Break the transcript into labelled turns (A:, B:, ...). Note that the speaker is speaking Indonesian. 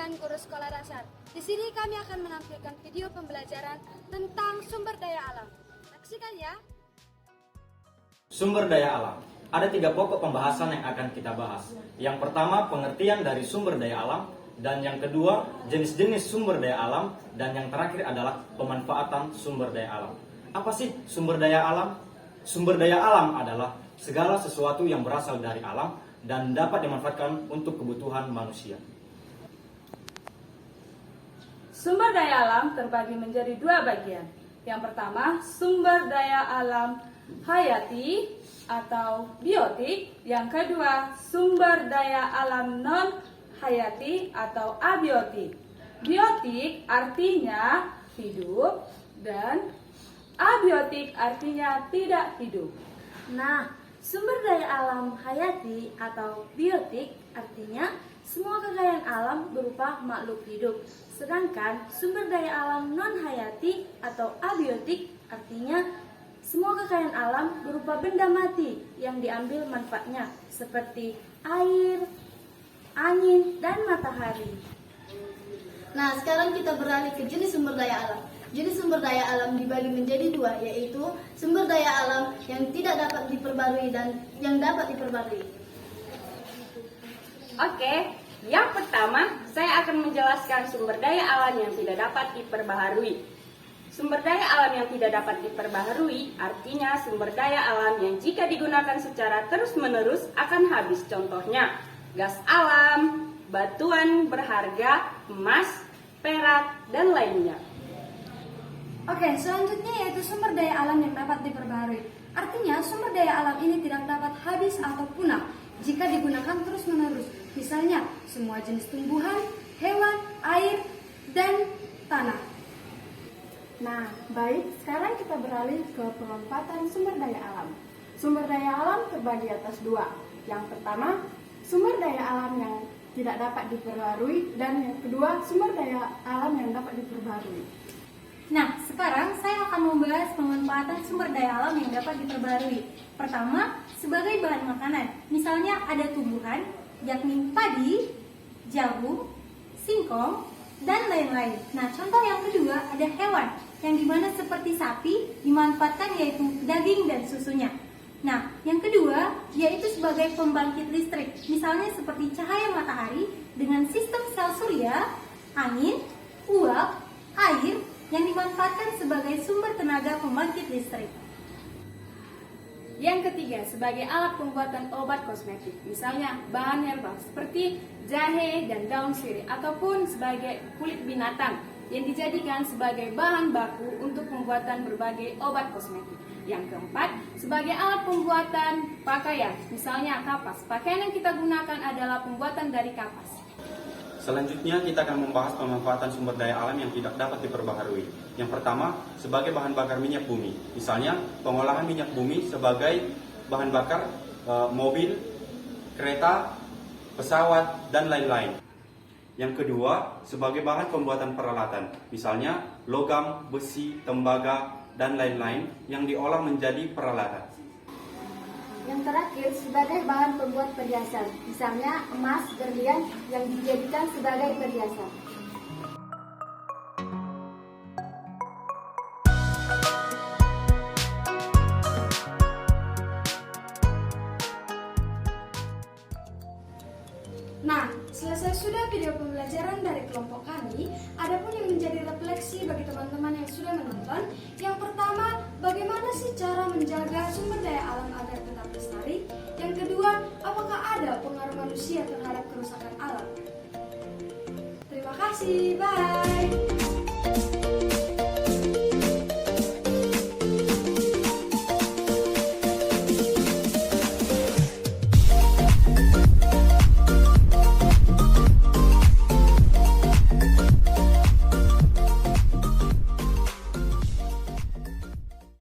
A: Pendidikan Guru Sekolah Dasar. Di sini kami akan menampilkan video pembelajaran tentang sumber daya alam. Saksikan ya.
B: Sumber daya alam. Ada 3 pokok pembahasan yang akan kita bahas. Yang pertama, pengertian dari sumber daya alam. Dan yang kedua, jenis-jenis sumber daya alam. Dan yang terakhir adalah pemanfaatan sumber daya alam. Apa sih sumber daya alam? Sumber daya alam adalah segala sesuatu yang berasal dari alam dan dapat dimanfaatkan untuk kebutuhan manusia.
C: Sumber daya alam terbagi menjadi 2 bagian. Yang pertama, sumber daya alam hayati atau biotik. Yang kedua, sumber daya alam non hayati atau abiotik. Biotik artinya hidup dan abiotik artinya tidak hidup.
D: Nah, sumber daya alam hayati atau biotik artinya semua kekayaan alam berupa makhluk hidup. Sedangkan sumber daya alam non-hayati atau abiotik artinya semua kekayaan alam berupa benda mati yang diambil manfaatnya seperti air, angin, dan matahari.
E: Nah, sekarang kita beralih ke jenis sumber daya alam. Jenis sumber daya alam dibagi menjadi 2, yaitu sumber daya alam yang tidak dapat diperbarui dan yang dapat diperbarui.
C: Oke, yang pertama saya akan menjelaskan sumber daya alam yang tidak dapat diperbaharui. Sumber daya alam yang tidak dapat diperbaharui artinya sumber daya alam yang jika digunakan secara terus-menerus akan habis. Contohnya, gas alam, batuan berharga, emas, perak, dan lainnya.
A: Oke, selanjutnya yaitu sumber daya alam yang dapat diperbaharui. Artinya sumber daya alam ini tidak dapat habis atau punah jika digunakan terus-menerus. Misalnya, semua jenis tumbuhan, hewan, air, dan tanah.
F: Nah, baik, sekarang kita beralih ke pemanfaatan sumber daya alam. Sumber daya alam terbagi atas 2. Yang pertama, sumber daya alam yang tidak dapat diperbarui, dan yang kedua, sumber daya alam yang dapat diperbarui.
D: Nah, sekarang saya akan membahas pemanfaatan sumber daya alam yang dapat diperbarui. Pertama, sebagai bahan makanan. Misalnya ada tumbuhan, yakni padi, jagung, singkong, dan lain-lain. Nah, contoh yang kedua ada hewan, yang dimana seperti sapi dimanfaatkan yaitu daging dan susunya. Nah, yang kedua yaitu sebagai pembangkit listrik. Misalnya seperti cahaya matahari dengan sistem sel surya, angin, uap, air, yang dimanfaatkan sebagai sumber tenaga pembangkit listrik.
C: Yang ketiga, sebagai alat pembuatan obat kosmetik, misalnya bahan herbal seperti jahe dan daun sirih, ataupun sebagai kulit binatang yang dijadikan sebagai bahan baku untuk pembuatan berbagai obat kosmetik. Yang keempat, sebagai alat pembuatan pakaian, misalnya kapas. Pakaian yang kita gunakan adalah pembuatan dari kapas.
G: Selanjutnya kita akan membahas pemanfaatan sumber daya alam yang tidak dapat diperbaharui. Yang pertama, sebagai bahan bakar minyak bumi. Misalnya, pengolahan minyak bumi sebagai bahan bakar mobil, kereta, pesawat, dan lain-lain. Yang kedua, sebagai bahan pembuatan peralatan. Misalnya, logam, besi, tembaga, dan lain-lain yang diolah menjadi peralatan.
E: Yang terakhir, sebagai bahan pembuat perhiasan, misalnya emas, berlian yang dijadikan sebagai perhiasan.
A: Nah, selesai sudah video pembelajaran dari kelompok kami, ada pun yang menjadi refleksi bagi teman-teman yang sudah menonton. Yang pertama, bagaimana sih cara menjaga sumber daya